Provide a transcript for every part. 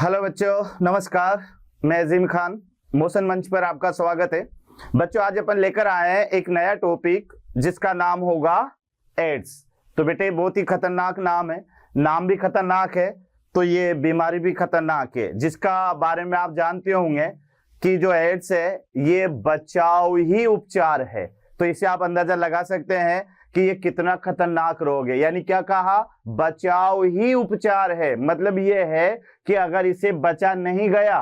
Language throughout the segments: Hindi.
हेलो बच्चों, नमस्कार। मैं अजीम खान, मोशन मंच पर आपका स्वागत है। बच्चों, आज अपन लेकर आए हैं एक नया टॉपिक जिसका नाम होगा एड्स। तो बेटे, बहुत ही खतरनाक नाम है, नाम भी खतरनाक है तो ये बीमारी भी खतरनाक है, जिसका बारे में आप जानते होंगे कि जो एड्स है ये बचाव ही उपचार है। तो इसे आप अंदाजा लगा सकते हैं कि ये कितना खतरनाक रोग है। यानी क्या कहा, बचाव ही उपचार है। मतलब ये है कि अगर इसे बचा नहीं गया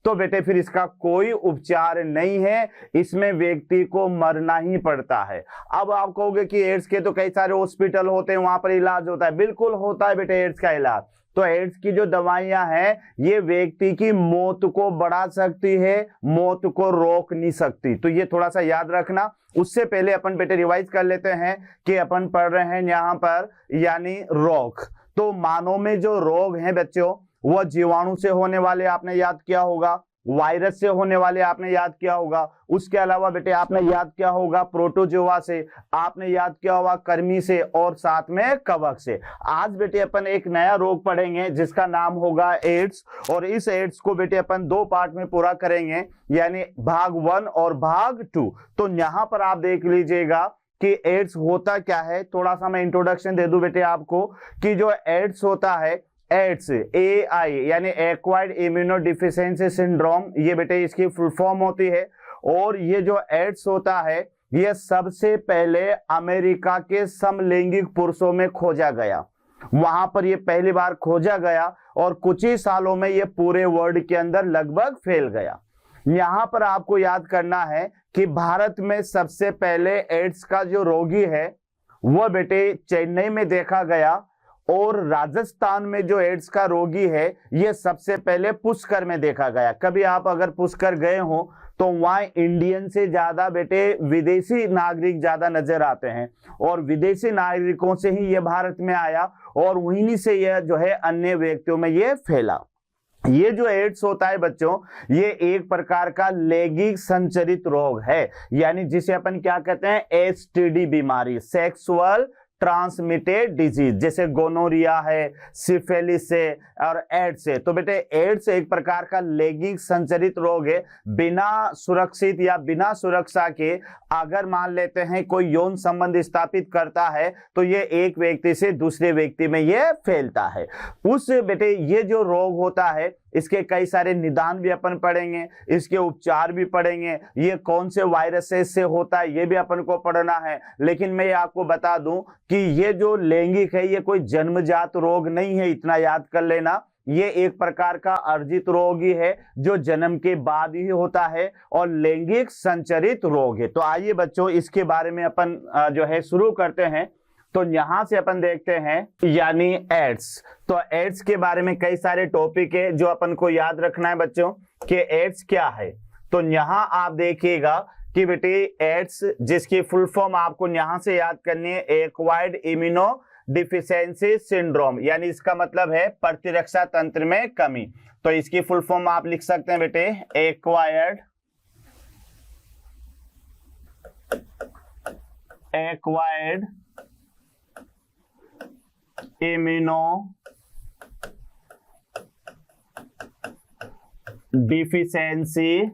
तो बेटे फिर इसका कोई उपचार नहीं है, इसमें व्यक्ति को मरना ही पड़ता है। अब आप कहोगे कि एड्स के तो कई सारे हॉस्पिटल होते हैं, वहां पर इलाज होता है। बिल्कुल होता है बेटे एड्स का इलाज। तो एड्स की जो दवाइयां हैं ये व्यक्ति की मौत को बढ़ा सकती है, मौत को रोक नहीं सकती। तो ये थोड़ा सा याद रखना। उससे पहले अपन बेटे रिवाइज कर लेते हैं कि अपन पढ़ रहे हैं यहाँ पर यानी रोग। तो मानव में जो रोग हैं बच्चों, वह जीवाणु से होने वाले आपने याद किया होगा, वायरस से होने वाले आपने याद किया होगा। उसके अलावा बेटे आपने याद किया होगा प्रोटोजोआ से, आपने याद किया होगा कृमि से, और साथ में कवक से। आज बेटे अपन एक नया रोग पढ़ेंगे जिसका नाम होगा एड्स। और इस एड्स को बेटे अपन दो पार्ट में पूरा करेंगे, यानी भाग 1 और भाग 2। तो यहां पर आप देख लीजिएगा कि एड्स होता क्या है। थोड़ा सा मैं इंट्रोडक्शन दे दूं बेटे आपको कि जो एड्स होता है, एड्स AI यानी एक्वायर्ड इम्यूनो डिफिशियंसी सिंड्रोम, ये बेटे इसकी फुल फॉर्म होती है। और ये जो एड्स होता है ये सबसे पहले अमेरिका के समलैंगिक पुरुषों में खोजा गया। वहां पर ये पहली बार खोजा गया और कुछ ही सालों में ये पूरे वर्ल्ड के अंदर लगभग फैल गया। यहां पर आपको याद करना है कि भारत में सबसे पहले एड्स का जो रोगी है वह बेटे चेन्नई में देखा गया, और राजस्थान में जो एड्स का रोगी है यह सबसे पहले पुष्कर में देखा गया। कभी आप अगर पुष्कर गए हो तो वहां इंडियन से ज्यादा बेटे विदेशी नागरिक ज्यादा नजर आते हैं, और विदेशी नागरिकों से ही यह भारत में आया और वहीं से यह जो है अन्य व्यक्तियों में यह फैला। ये जो एड्स होता है बच्चों, ये एक प्रकार का लैंगिक संचरित रोग है, यानी जिसे अपन क्या कहते हैं, STD बीमारी, सेक्सुअल ट्रांसमिटेड डिजीज, जैसे गोनोरिया है, सिफिलिस से और एड्स है। तो बेटे एड्स एक प्रकार का लैंगिक संचरित रोग है। बिना सुरक्षित या बिना सुरक्षा के अगर मान लेते हैं कोई यौन संबंध स्थापित करता है तो ये एक व्यक्ति से दूसरे व्यक्ति में ये फैलता है। उस बेटे ये जो रोग होता है इसके कई सारे निदान भी अपन पढ़ेंगे, इसके उपचार भी पढ़ेंगे, ये कौन से वायरसेस से होता है ये भी अपन को पढ़ना है। लेकिन मैं आपको बता दूं कि ये जो लैंगिक है ये कोई जन्मजात रोग नहीं है, इतना याद कर लेना। ये एक प्रकार का अर्जित रोग ही है जो जन्म के बाद ही होता है और लैंगिक संचरित रोग है। तो आइए बच्चों इसके बारे में अपन जो है शुरू करते हैं। तो यहां से अपन देखते हैं यानी एड्स। तो एड्स के बारे में कई सारे टॉपिक है जो अपन को याद रखना है बच्चों कि एड्स क्या है। तो यहां आप देखिएगा कि बेटे एड्स जिसकी फुल फॉर्म आपको यहां से याद करनी है, एक्वायर्ड इम्यूनो डिफिशियंसी सिंड्रोम, यानी इसका मतलब है प्रतिरक्षा तंत्र में कमी। तो इसकी फुल फॉर्म आप लिख सकते हैं बेटे, एक्वायर्ड इम्यूनो डिफिशियंसी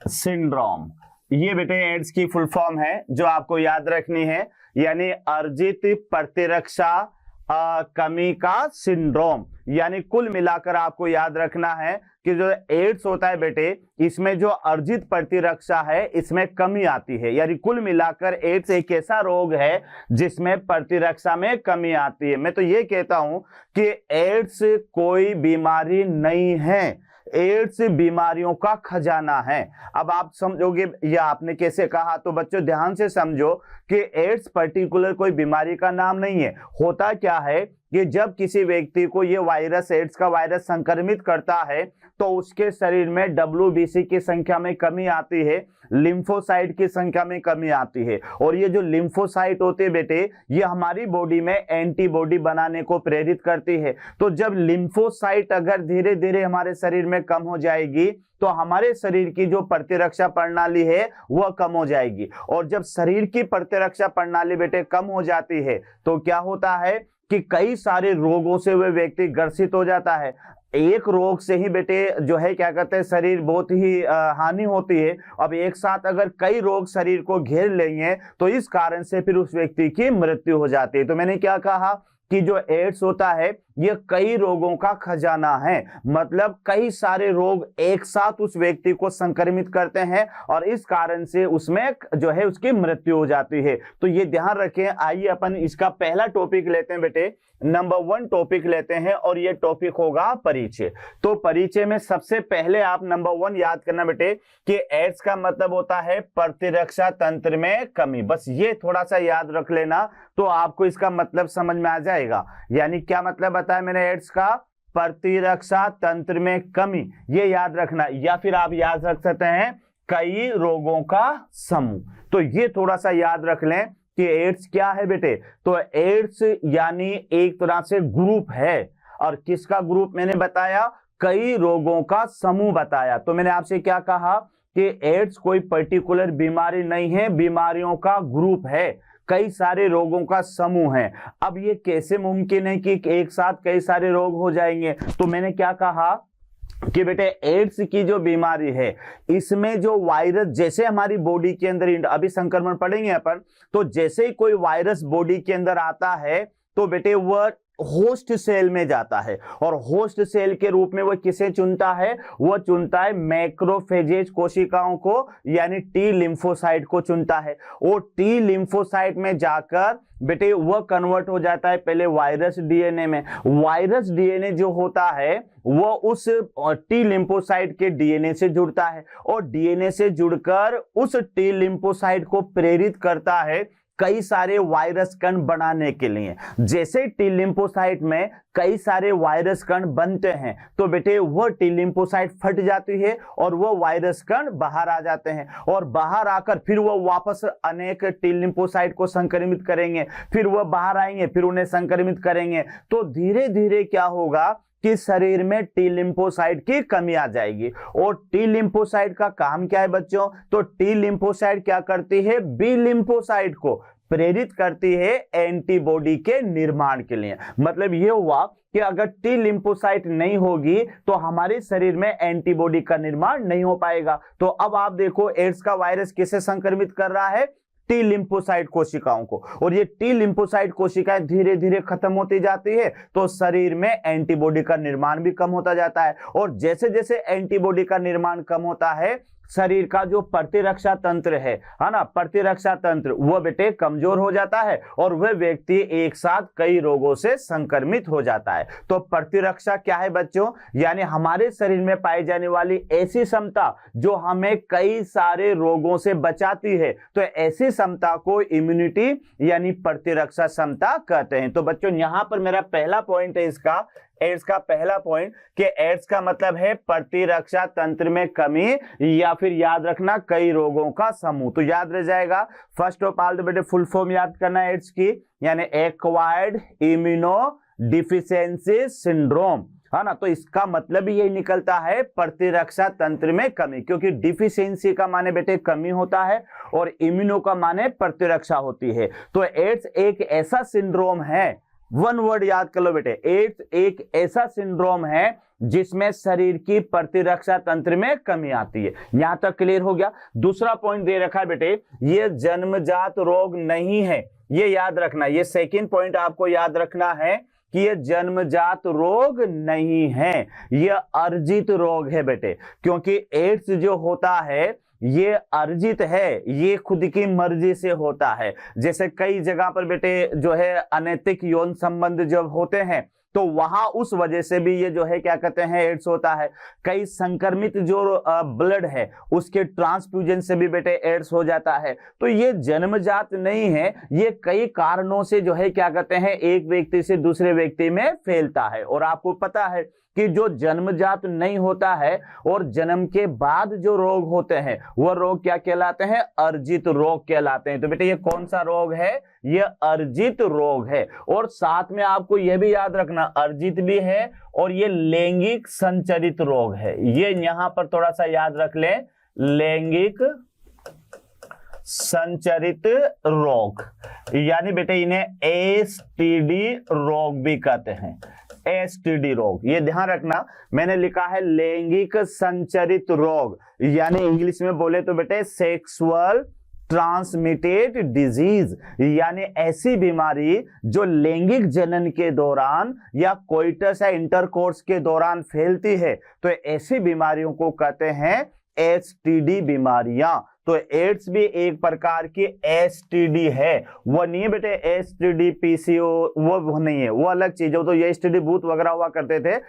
सिंड्रोम, ये बेटे एड्स की फुल फॉर्म है जो आपको याद रखनी है, यानी अर्जित प्रतिरक्षा कमी का सिंड्रोम। यानी कुल मिलाकर आपको याद रखना है कि जो एड्स होता है बेटे इसमें जो अर्जित प्रतिरक्षा है इसमें कमी आती है। यानी कुल मिलाकर एड्स एक ऐसा रोग है जिसमें प्रतिरक्षा में कमी आती है। मैं तो ये कहता हूं कि एड्स कोई बीमारी नहीं है, एड्स बीमारियों का खजाना है। अब आप समझोगे ये आपने कैसे कहा, तो बच्चों ध्यान से समझो कि एड्स पर्टिकुलर कोई बीमारी का नाम नहीं है। होता क्या है कि जब किसी व्यक्ति को ये वायरस, एड्स का वायरस संक्रमित करता है तो उसके शरीर में WBC की संख्या में कमी आती है, लिम्फोसाइट की संख्या में कमी आती है। और ये जो लिम्फोसाइट होते हैं बेटे ये हमारी बॉडी में एंटीबॉडी बनाने को प्रेरित करती है। तो जब लिम्फोसाइट अगर धीरे धीरे हमारे शरीर में कम हो जाएगी तो हमारे शरीर की जो प्रतिरक्षा प्रणाली है वह कम हो जाएगी। और जब शरीर की प्रतिरक्षा प्रणाली बेटे कम हो जाती है तो क्या होता है कि कई सारे रोगों से वह व्यक्ति ग्रसित हो जाता है। एक रोग से ही बेटे जो है क्या कहते हैं शरीर बहुत ही हानि होती है। अब एक साथ अगर कई रोग शरीर को घेर लेंगे तो इस कारण से फिर उस व्यक्ति की मृत्यु हो जाती है। तो मैंने क्या कहा कि जो एड्स होता है ये कई रोगों का खजाना है, मतलब कई सारे रोग एक साथ उस व्यक्ति को संक्रमित करते हैं और इस कारण से उसमें जो है उसकी मृत्यु हो जाती है। तो ये ध्यान रखें। आइए अपन इसका पहला टॉपिक लेते हैं बेटे, नंबर 1 टॉपिक लेते हैं और ये टॉपिक होगा परिचय। तो परिचय में सबसे पहले आप नंबर 1 याद करना बेटे कि एड्स का मतलब होता है प्रतिरक्षा तंत्र में कमी। बस ये थोड़ा सा याद रख लेना तो आपको इसका मतलब समझ में आ जाएगा। यानी क्या मतलब बताया मैंने एड्स का, प्रतिरक्षा तंत्र में कमी, ये याद रखना। या फिर आप याद रख सकते हैं कई रोगों का समूह। तो ये थोड़ा सा याद रख लें कि एड्स क्या है बेटे। तो एड्स यानी एक तरह से ग्रुप है। और किसका ग्रुप मैंने बताया, कई रोगों का समूह बताया। तो मैंने आपसे क्या कहा कि एड्स कोई पर्टिकुलर बीमारी नहीं है, बीमारियों का ग्रुप है, कई सारे रोगों का समूह है। अब ये कैसे मुमकिन है कि एक साथ कई सारे रोग हो जाएंगे। तो मैंने क्या कहा कि बेटे एड्स की जो बीमारी है इसमें जो वायरस, जैसे हमारी बॉडी के अंदर अभी संक्रमण पड़ेंगे अपन, तो जैसे ही कोई वायरस बॉडी के अंदर आता है तो बेटे वह होस्ट सेल में जाता है और होस्ट सेल के रूप में वह किसे चुनता है, वह चुनता है मैक्रोफेजेज कोशिकाओं को, यानी टी लिम्फोसाइट को चुनता है। और टी लिम्फोसाइट में जाकर बेटे वह कन्वर्ट हो जाता है पहले वायरस डीएनए में। वायरस डीएनए जो होता है वह उस टी लिम्फोसाइट के डीएनए से जुड़ता है और डीएनए से जुड़कर उस टी लिम्फोसाइट को प्रेरित करता है कई सारे वायरस कण बनाने के लिए। जैसे टी लिम्फोसाइट में कई सारे वायरस कण बनते हैं तो बेटे वह टी लिम्फोसाइट फट जाती है और वह वायरस कण बाहर आ जाते हैं और बाहर आकर फिर वह वापस अनेक टी लिम्फोसाइट को संक्रमित करेंगे, फिर वह बाहर आएंगे, फिर उन्हें संक्रमित करेंगे। तो धीरे धीरे क्या होगा कि शरीर में टी लिम्फोसाइट की कमी आ जाएगी। और टी लिम्फोसाइट का काम क्या है बच्चों, तो टी लिम्फोसाइट क्या करती है, बी लिम्फोसाइट को प्रेरित करती है एंटीबॉडी के निर्माण के लिए। मतलब ये हुआ कि अगर टी लिम्फोसाइट नहीं होगी तो हमारे शरीर में एंटीबॉडी का निर्माण नहीं हो पाएगा। तो अब आप देखो एड्स का वायरस किसे संक्रमित कर रहा है, टी लिम्फोसाइट कोशिकाओं को। और ये टी लिम्फोसाइट कोशिकाएं धीरे धीरे खत्म होती जाती है तो शरीर में एंटीबॉडी का निर्माण भी कम होता जाता है। और जैसे जैसे एंटीबॉडी का निर्माण कम होता है शरीर का जो प्रतिरक्षा तंत्र है ना, प्रतिरक्षा तंत्र वह बेटे कमजोर हो जाता है और वह व्यक्ति एक साथ कई रोगों से संक्रमित हो जाता है। तो प्रतिरक्षा क्या है बच्चों, यानी हमारे शरीर में पाई जाने वाली ऐसी क्षमता जो हमें कई सारे रोगों से बचाती है। तो ऐसी क्षमता को इम्यूनिटी यानी प्रतिरक्षा क्षमता कहते हैं। तो बच्चों यहां पर मेरा पहला पॉइंट है इसका, एड्स का पहला पॉइंट कि एड्स का मतलब है प्रतिरक्षा तंत्र में कमी या फिर याद रखना कई रोगों का समूह। तो याद रह जाएगा। फर्स्ट ऑफ ऑल तो बेटे फुल फॉर्म याद करना एड्स की, यानी एक्वायर्ड इम्यूनो डिफिशियंसी सिंड्रोम, है ना। तो इसका मतलब ही यही निकलता है प्रतिरक्षा तंत्र में कमी, क्योंकि डिफिशियंसी का माने बेटे कमी होता है और इम्यूनो का माने प्रतिरक्षा होती है। तो एड्स एक ऐसा सिंड्रोम है, वन वर्ड याद कर लो बेटे, एड्स एक ऐसा सिंड्रोम है जिसमें शरीर की प्रतिरक्षा तंत्र में कमी आती है। यहां तक क्लियर हो गया। दूसरा पॉइंट दे रखा है बेटे, ये जन्मजात रोग नहीं है, ये याद रखना। ये सेकंड पॉइंट आपको याद रखना है कि ये जन्मजात रोग नहीं है, ये अर्जित रोग है बेटे। क्योंकि एड्स जो होता है ये अर्जित है, ये खुद की मर्जी से होता है। जैसे कई जगह पर बेटे जो है अनैतिक यौन संबंध जब होते हैं तो वहां उस वजह से भी ये जो है क्या कहते हैं एड्स होता है। कई संक्रमित जो ब्लड है उसके ट्रांसफ्यूजन से भी बेटे एड्स हो जाता है। तो ये जन्मजात नहीं है, ये कई कारणों से जो है क्या कहते हैं एक व्यक्ति से दूसरे व्यक्ति में फैलता है। और आपको पता है कि जो जन्मजात नहीं होता है और जन्म के बाद जो रोग होते हैं वह रोग क्या कहलाते हैं, अर्जित रोग कहलाते हैं। तो बेटे ये कौन सा रोग है, ये अर्जित रोग है। और साथ में आपको यह भी याद रखना अर्जित भी है और ये लैंगिक संचरित रोग है। ये यहां पर थोड़ा सा याद रख लें, लैंगिक संचरित रोग, यानी बेटे इन्हें एसटीडी रोग भी कहते हैं। एसटीडी रोग, ये ध्यान रखना, मैंने लिखा है लैंगिक संचरित रोग, यानी इंग्लिश में बोले तो बेटे सेक्सुअल ट्रांसमिटेड डिजीज, यानी ऐसी बीमारी जो लैंगिक जनन के दौरान या कोइटस या इंटरकोर्स के दौरान फैलती है, तो ऐसी बीमारियों को कहते हैं एसटीडी बीमारियां। तो एड्स भी एक प्रकार की एसटीडी है, वो नहीं है बेटे एसटीडी पीसीओ, वो नहीं है, वो अलग चीज है। तो ये एसटीडी भूत वगैरह हुआ करते थे।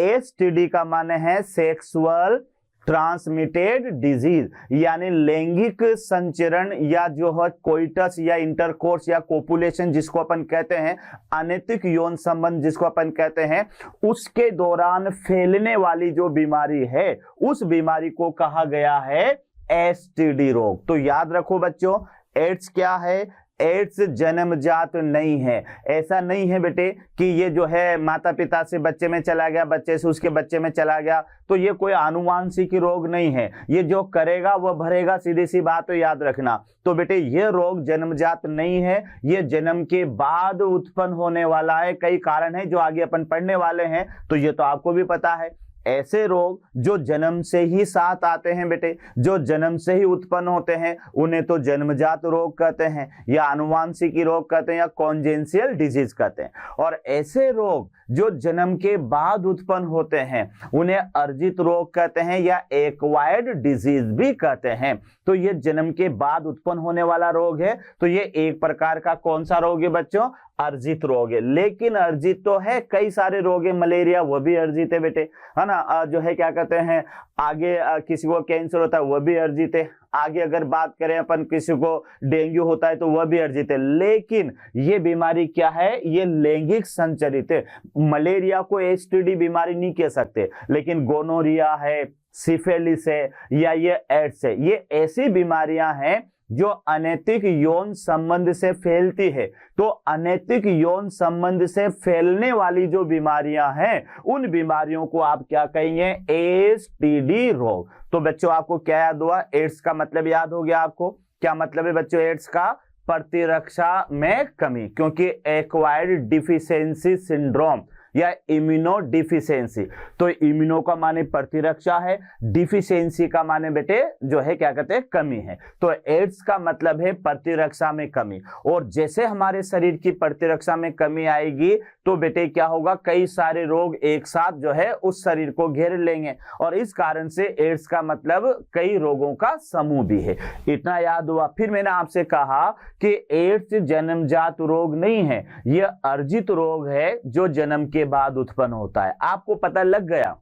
एसटीडी का माने है सेक्सुअल ट्रांसमिटेड डिजीज, यानी लैंगिक संचरण या जो है कोइटस या इंटरकोर्स या कोपुलेशन जिसको अपन कहते हैं, अनैतिक यौन संबंध जिसको अपन कहते हैं, उसके दौरान फैलने वाली जो बीमारी है, उस बीमारी को कहा गया है एसटीडी रोग। तो याद रखो बच्चों, एड्स क्या है? एड्स जन्मजात नहीं है। ऐसा नहीं है बेटे कि ये जो है माता पिता से बच्चे में चला गया, बच्चे से उसके बच्चे में चला गया, तो ये कोई आनुवांशिक रोग नहीं है। ये जो करेगा वो भरेगा, सीधी सी बात तो याद रखना। तो बेटे ये रोग जन्मजात नहीं है, ये जन्म के बाद उत्पन्न होने वाला है। कई कारण है जो आगे अपन पढ़ने वाले हैं, तो ये तो आपको भी पता है। ऐसे रोग जो जन्म से ही साथ आते हैं बेटे, जो जन्म से ही उत्पन्न होते हैं, उन्हें तो जन्मजात रोग कहते हैं, या आनुवांशिकी रोग कहते हैं, या कॉन्जेनिटल डिजीज कहते हैं। और ऐसे रोग जो जन्म के बाद उत्पन्न होते हैं, उन्हें अर्जित रोग कहते हैं, या एक्वायर्ड डिजीज भी कहते हैं। तो ये जन्म के बाद उत्पन्न होने वाला रोग है। तो ये एक प्रकार का कौन सा रोग है बच्चों? अर्जित रोग है। लेकिन अर्जित तो है, कई सारे रोग है, मलेरिया वो भी अर्जित है बेटे, है ना। जो है क्या कहते हैं, आगे किसी को कैंसर होता है वो भी अर्जित है। आगे अगर बात करें अपन, किसी को डेंगू होता है तो वह भी अर्जित है। लेकिन ये बीमारी क्या है? ये लैंगिक संचरित है। मलेरिया को एसटीडी बीमारी नहीं कह सकते, लेकिन गोनोरिया है, सिफिलिस है, या ये एड्स है, ये ऐसी बीमारियां हैं जो अनैतिक यौन संबंध से फैलती है। तो अनैतिक यौन संबंध से फैलने वाली जो बीमारियां हैं, उन बीमारियों को आप क्या कहेंगे? एसटीडी रोग। तो बच्चों आपको क्या याद हुआ? एड्स का मतलब याद हो गया आपको? क्या मतलब है बच्चों एड्स का? प्रतिरक्षा में कमी, क्योंकि एक्वायर्ड डिफिशियंसी सिंड्रोम या इम्यूनो डिफिशियंसी। तो इम्यूनो का माने प्रतिरक्षा है, डिफिशियंसी का माने बेटे जो है क्या कहते हैं? कमी है। तो एड्स का मतलब है प्रतिरक्षा में कमी। और जैसे हमारे शरीर की प्रतिरक्षा में कमी आएगी, तो बेटे क्या होगा? कई सारे रोग एक साथ जो है उस शरीर को घेर लेंगे, और इस कारण से एड्स का मतलब कई रोगों का समूह भी है। इतना याद हुआ। फिर मैंने आपसे कहा कि एड्स जन्मजात रोग नहीं है, यह अर्जित रोग है जो जन्म के बाद उत्पन्न होता है। आपको पता लग गया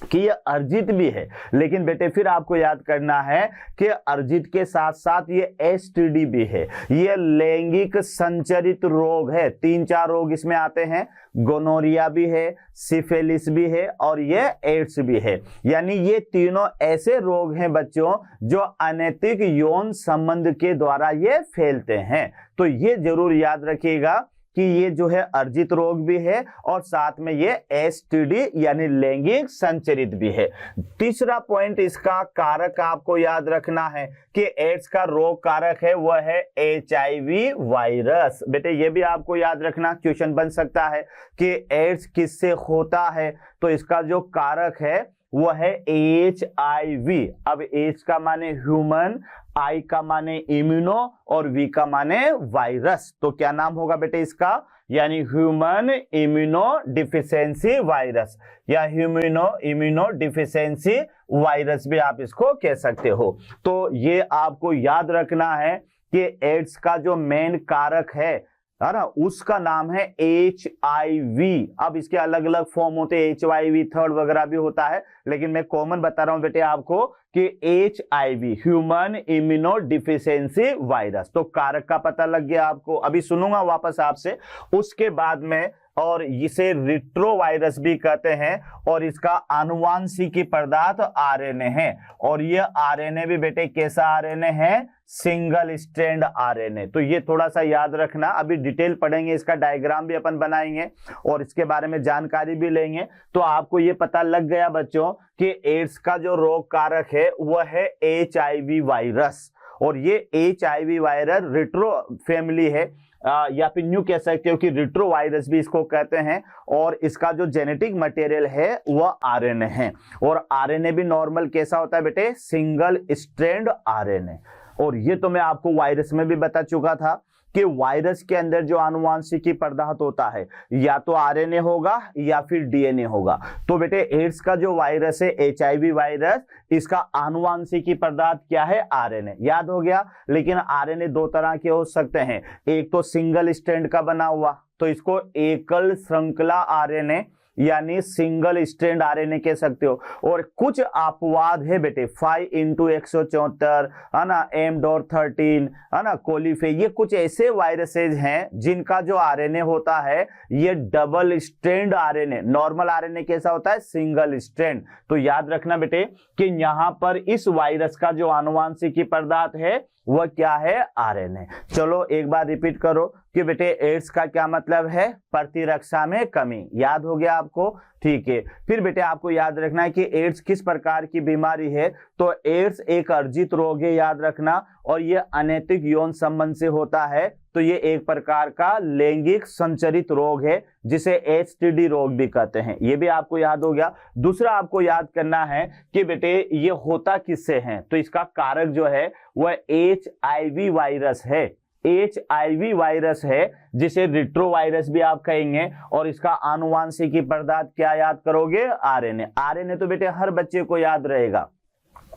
कि ये अर्जित भी है। लेकिन बेटे फिर आपको याद करना है कि अर्जित के साथ साथ ये एसटीडी भी है, ये लैंगिक संचरित रोग है। 3-4 रोग इसमें आते हैं, गोनोरिया भी है, सिफिलिस भी है, और ये एड्स भी है। यानी ये तीनों ऐसे रोग हैं बच्चों जो अनैतिक यौन संबंध के द्वारा ये फैलते हैं। तो ये जरूर याद रखिएगा कि ये जो है अर्जित रोग भी है, और साथ में ये एसटीडी यानी लैंगिक संचरित भी है। तीसरा पॉइंट इसका कारक आपको याद रखना है कि एड्स का रोग कारक है वह है एचआईवी वायरस। बेटे ये भी आपको याद रखना, क्वेश्चन बन सकता है कि एड्स किससे होता है। तो इसका जो कारक है वह है एचआईवी। अब एच का माने ह्यूमन, आई का माने इम्यूनो, और वी का माने वायरस। तो क्या नाम होगा बेटे इसका? यानी ह्यूमन इम्यूनो डिफिशियंसी वायरस, या इम्यूनो डिफिशियंसी वायरस भी आप इसको कह सकते हो। तो ये आपको याद रखना है कि एड्स का जो मेन कारक है ना, उसका नाम है HIV। अब इसके अलग अलग फॉर्म होते हैं, HIV थर्ड वगैरह भी होता है, लेकिन मैं कॉमन बता रहा हूं बेटे आपको कि HIV human immuno deficiency virus. तो कारक का पता लग गया आपको। अभी सुनूंगा वापस आपसे, उसके बाद में, और इसे रिट्रोवायरस भी कहते हैं, और इसका आनुवांशिकी पदार्थ आरएनए है। और ये आरएनए भी बेटे कैसा आरएनए है? Single strand RNA. तो ये थोड़ा सा याद रखना, अभी डिटेल पढ़ेंगे, इसका डायग्राम भी अपन बनाएंगे और इसके बारे में जानकारी भी लेंगे। तो आपको ये पता लग गया बच्चों कि एड्स का जो रोग कारक है वह है HIV वायरस, और ये HIV वायरस रिट्रो फैमिली है, या फिर न्यू कह सकते हो कि रिट्रो वायरस भी इसको कहते हैं। और इसका जो जेनेटिक मटेरियल है वह RNA है, और RNA भी नॉर्मल कैसा होता है बेटे, सिंगल स्ट्रैंड RNA। और ये तो मैं आपको वायरस में भी बता चुका था कि वायरस के अंदर जो आनुवांशिकी पदार्थ होता है या तो RNA होगा या फिर DNA होगा। तो बेटे एड्स का जो वायरस है HIV वायरस, इसका आनुवांशिकी पदार्थ क्या है, RNA, याद हो गया। लेकिन RNA दो तरह के हो सकते हैं, एक तो सिंगल स्ट्रैंड का बना हुआ, तो इसको एकल श्रृंखला RNA यानी सिंगल स्ट्रैंड RNA कह सकते हो। और कुछ अपवाद है बेटे, 5x174 है ना, M.13 है ना, कोलीफे, ये कुछ ऐसे वायरसेज हैं जिनका जो RNA होता है ये double strand RNA, normal RNA कैसा होता है, सिंगल स्ट्रैंड। तो याद रखना बेटे कि यहां पर इस वायरस का जो आनुवांशिकी पदार्थ है वह क्या है, RNA। चलो एक बार रिपीट करो कि बेटे एड्स का क्या मतलब है, प्रतिरक्षा में कमी, याद हो गया आपको, ठीक है। फिर बेटे आपको याद रखना है कि एड्स किस प्रकार की बीमारी है, तो एड्स एक अर्जित रोग है, याद रखना, और ये अनैतिक यौन संबंध से होता है। तो ये एक प्रकार का लैंगिक संचरित रोग है जिसे STD रोग भी कहते हैं, ये भी आपको याद हो गया। दूसरा आपको याद करना है कि बेटे ये होता किससे है, तो इसका कारक जो है वह HIV वायरस है, HIV वायरस है जिसे रिट्रो वायरस भी आप कहेंगे। और इसका आनुवांशिकी पदार्थ क्या याद करोगे, RNA तो बेटे हर बच्चे को याद रहेगा।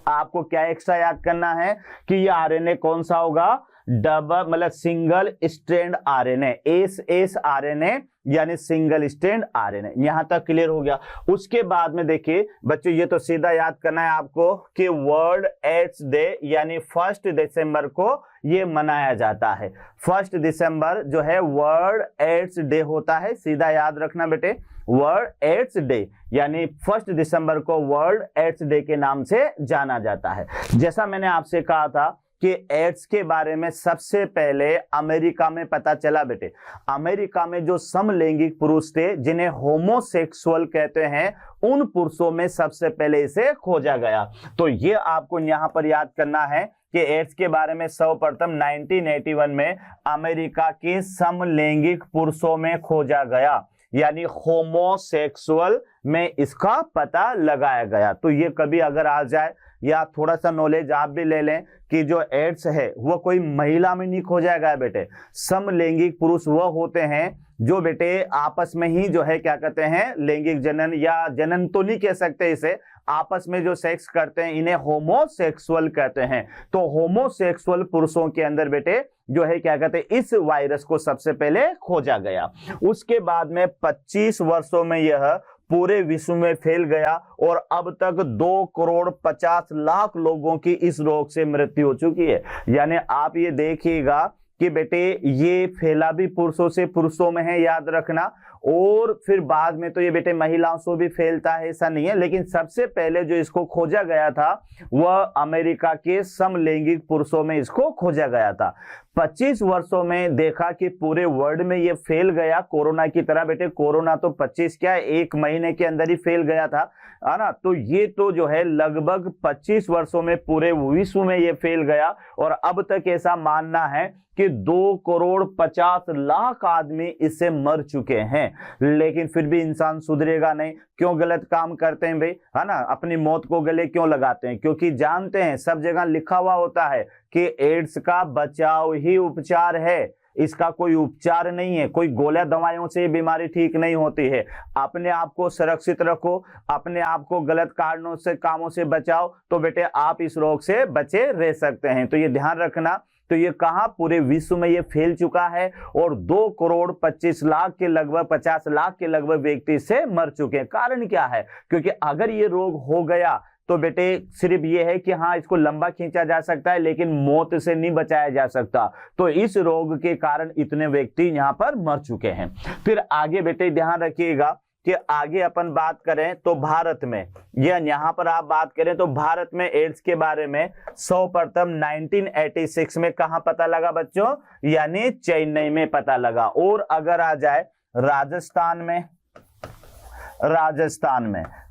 आपको क्या एक्स्ट्रा याद करना है कि ये RNA कौन सा होगा, डबल मतलब single strand RNA, SS RNA यानी सिंगल स्ट्रैंड RNA। यहां तक क्लियर हो गया। उसके बाद में देखिए बच्चों, ये तो सीधा याद करना है आपको कि वर्ल्ड एड्स डे यानी 1 दिसंबर को ये मनाया जाता है। 1 दिसंबर जो है वर्ल्ड एड्स डे होता है, सीधा याद रखना बेटे, वर्ल्ड एड्स डे यानी 1 दिसंबर को वर्ल्ड एड्स डे के नाम से जाना जाता है। जैसा मैंने आपसे कहा था कि एड्स के बारे में सबसे पहले अमेरिका में पता चला बेटे। अमेरिका में जो समलैंगिक पुरुष थे जिन्हें होमोसेक्सुअल कहते हैं, उन पुरुषों में सबसे पहले इसे खोजा गया। तो ये आपको यहां पर याद करना है कि एड्स के बारे में सर्वप्रथम 1981 में अमेरिका के समलैंगिक पुरुषों में खोजा गया, यानी होमोसेक्सुअल में इसका पता लगाया गया। तो ये कभी अगर आ जाए या थोड़ा सा नॉलेज आप भी ले लें कि जो एड्स है वो कोई महिला में नहीं खोजा गया बेटे। समलैंगिक पुरुष वह होते हैं जो बेटे आपस में ही जो है क्या कहते हैं, लैंगिक जनन, या जनन तो नहीं कह सकते इसे, आपस में जो सेक्स करते हैं इन्हें होमोसेक्सुअल कहते हैं। तो होमोसेक्सुअल पुरुषों के अंदर बेटे जो है क्या कहते हैं, इस वायरस को सबसे पहले खोजा गया। उसके बाद में 25 वर्षों में यह पूरे विश्व में फैल गया और अब तक 2,50,00,000 लोगों की इस रोग से मृत्यु हो चुकी है। यानी आप ये देखिएगा कि बेटे ये फैला भी पुरुषों से पुरुषों में है, याद रखना। और फिर बाद में तो ये बेटे महिलाओं से भी फैलता है, ऐसा नहीं है, लेकिन सबसे पहले जो इसको खोजा गया था वह अमेरिका के समलैंगिक पुरुषों में इसको खोजा गया था। 25 वर्षों में देखा कि पूरे वर्ल्ड में ये फैल गया कोरोना की तरह। बेटे कोरोना तो 25 क्या 1 महीने के अंदर ही फैल गया था, है ना। तो ये तो जो है लगभग 25 वर्षों में पूरे विश्व में ये फैल गया और अब तक ऐसा मानना है कि 2,50,00,000 आदमी इससे मर चुके हैं। लेकिन फिर भी इंसान सुधरेगा नहीं। क्यों गलत काम करते हैं भाई, है ना, अपनी मौत को गले क्यों लगाते हैं? क्योंकि जानते हैं सब जगह लिखा हुआ होता है कि एड्स का बचाव ही उपचार है, इसका कोई उपचार नहीं है। कोई गोलियां दवाइयों से बीमारी ठीक नहीं होती है। अपने आप को सुरक्षित रखो, अपने आप को गलत कारणों से कामों से बचाओ, तो बेटे आप इस रोग से बचे रह सकते हैं। तो ये ध्यान रखना। तो ये कहां, पूरे विश्व में ये फैल चुका है और 2,25,00,000 के लगभग 50 लाख के लगभग व्यक्ति से मर चुके हैं। कारण क्या है? क्योंकि अगर ये रोग हो गया तो बेटे सिर्फ ये है कि हाँ इसको लंबा खींचा जा सकता है लेकिन मौत से नहीं बचाया जा सकता। तो इस रोग के कारण इतने व्यक्ति यहाँ पर मर चुके हैं। फिर आगे बेटे ध्यान रखिएगा कि आगे अपन बात करें तो भारत में, या यहाँ पर आप बात करें तो भारत में एड्स के बारे में सर्वप्रथम 1986 में कहाँ पता लगा बच्चों? यानी चेन्नई में पता लगा। और अगर आ जाए राजस्थान में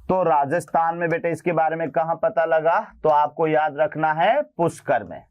तो राजस्थान में बेटे इसके बारे में कहां पता लगा? तो आपको याद रखना है पुष्कर में।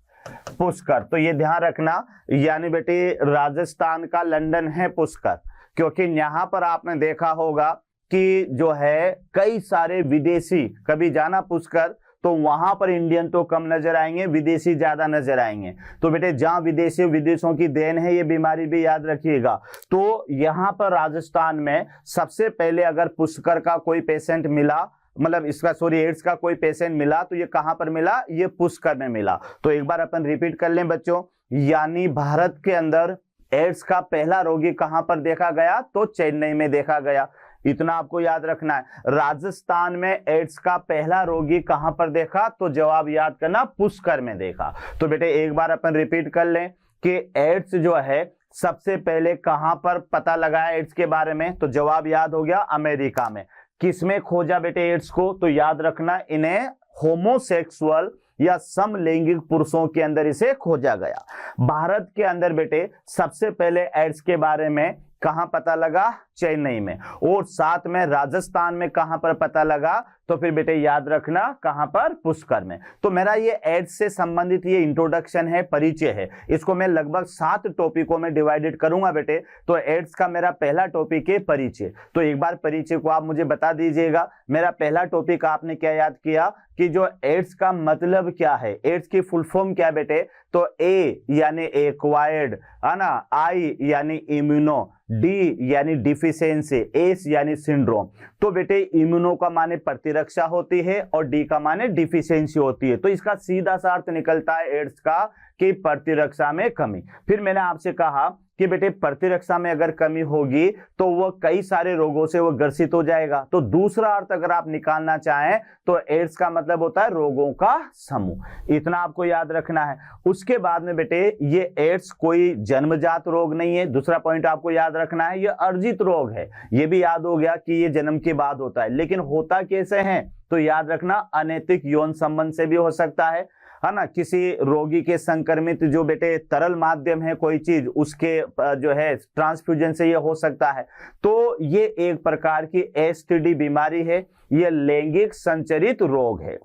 पुष्कर। तो ये ध्यान रखना, यानी बेटे राजस्थान का लंदन है पुष्कर, क्योंकि यहां पर आपने देखा होगा कि जो है कई सारे विदेशी, कभी जाना पुष्कर तो वहां पर इंडियन तो कम नजर आएंगे, विदेशी ज्यादा नजर आएंगे। तो बेटे जहां विदेशों की देन है, ये बीमारी भी याद रखिएगा। तो यहां पर राजस्थान में सबसे पहले अगर पुष्कर का कोई पेशेंट मिला, मतलब इसका एड्स का कोई पेशेंट मिला, तो ये कहां पर मिला, ये पुष्कर में मिला। तो एक बार अपन रिपीट कर लें बच्चों, यानी भारत के अंदर एड्स का पहला रोगी कहां पर देखा गया, तो चेन्नई में देखा गया। इतना आपको याद रखना है। राजस्थान में एड्स का पहला रोगी कहां पर देखा, तो जवाब याद करना, पुष्कर में देखा। तो बेटे एक बार अपन रिपीट कर लें कि एड्स जो है सबसे पहले कहां पर पता लगाया एड्स के बारे में, तो जवाब याद हो गया, अमेरिका में। किसमें खोजा बेटे एड्स को, तो याद रखना इन्हें होमोसेक्सुअल या समलैंगिक पुरुषों के अंदर इसे खोजा गया। भारत के अंदर बेटे सबसे पहले एड्स के बारे में कहां पता लगा, चेन्नई में। और साथ में राजस्थान में कहां पर पता लगा, तो फिर बेटे याद रखना कहां पर, पुष्कर में। तो मेरा ये एड्स से संबंधित ये इंट्रोडक्शन है, परिचय है। इसको मैं लगभग 7 टॉपिकों में डिवाइडेड करूंगा बेटे। तो एड्स का मेरा पहला टॉपिक है परिचय। तो एक बार परिचय को आप मुझे बता दीजिएगा। मेरा पहला टॉपिक आपने क्या याद किया कि जो एड्स का मतलब क्या है, एड्स की फुल फॉर्म क्या बेटे, तो ए यानी एक्वायर्ड, है ना, आई यानी इम्यूनो, डी यानी डिफिशियंसी, एस यानी सिंड्रोम। तो बेटे इम्यूनो का माने प्रतिरक्षा होती है और डी का माने डिफिशियंसी होती है। तो इसका सीधा सा अर्थ निकलता है एड्स का कि प्रतिरक्षा में कमी। फिर मैंने आपसे कहा कि बेटे प्रतिरक्षा में अगर कमी होगी तो वह कई सारे रोगों से वो ग्रसित हो जाएगा। तो दूसरा अर्थ अगर आप निकालना चाहें तो एड्स का मतलब होता है रोगों का समूह। इतना आपको याद रखना है। उसके बाद में बेटे ये एड्स कोई जन्मजात रोग नहीं है। दूसरा पॉइंट आपको याद रखना है, ये अर्जित रोग है। ये भी याद हो गया कि ये जन्म के बाद होता है, लेकिन होता कैसे है, तो याद रखना अनैतिक यौन संबंध से भी हो सकता है ना। किसी रोगी के संक्रमित जो बेटे तरल माध्यम है कोई चीज, उसके जो है ट्रांसफ्यूजन से ये हो सकता है। तो ये एक प्रकार की एसटीडी बीमारी है, ये लैंगिक संचरित रोग है।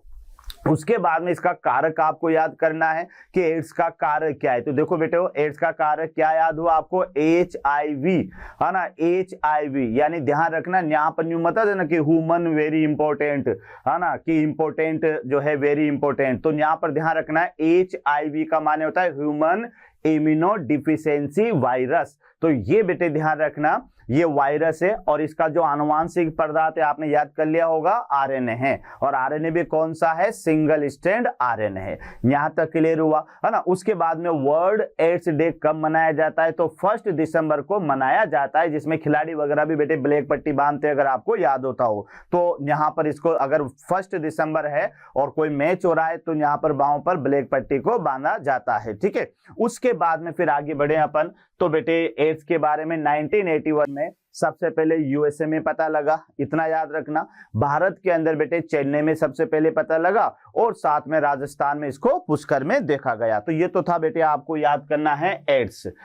उसके बाद में इसका कारक आपको याद करना है कि एड्स का कारक क्या है। तो देखो बेटे एड्स का कारक क्या याद हुआ आपको, HIV, है ना, HIV। यानी ध्यान रखना यहाँ पर न्यू मत देना कि ह्यूमन वेरी इंपॉर्टेंट, है ना, कि इंपॉर्टेंट जो है वेरी इंपॉर्टेंट। तो यहाँ पर ध्यान रखना है HIV का माने होता है ह्यूमन इम्यूनो डिफिशियंसी वायरस। तो ये बेटे ध्यान रखना ये वायरस है और इसका जो आनुवांशिक पदार्थ है आपने याद कर लिया होगा, RNA है। और RNA भी कौन सा है, सिंगल स्ट्रैंड RNA है। यहां तक क्लियर हुआ, है ना। उसके बाद में वर्ल्ड एड्स डे कब मनाया जाता है, तो 1 दिसंबर को मनाया जाता है, जिसमें खिलाड़ी वगैरह भी बेटे ब्लैक पट्टी बांधते हैं, अगर आपको याद होता हो। तो यहाँ पर इसको अगर 1 दिसंबर है और कोई मैच हो रहा है तो यहाँ पर बाहों पर ब्लैक पट्टी को बांधा जाता है, ठीक है। उसके बाद में फिर आगे बढ़े अपन, तो बेटे एड्स के बारे में 1981 में सबसे पहले USA में पता लगा, इतना याद रखना। भारत के अंदर बेटे चेन्नई में सबसे पहले पता लगा और साथ में राजस्थान में इसको पुष्कर में देखा गया। तो ये तो था बेटे आपको याद करना है एड्स।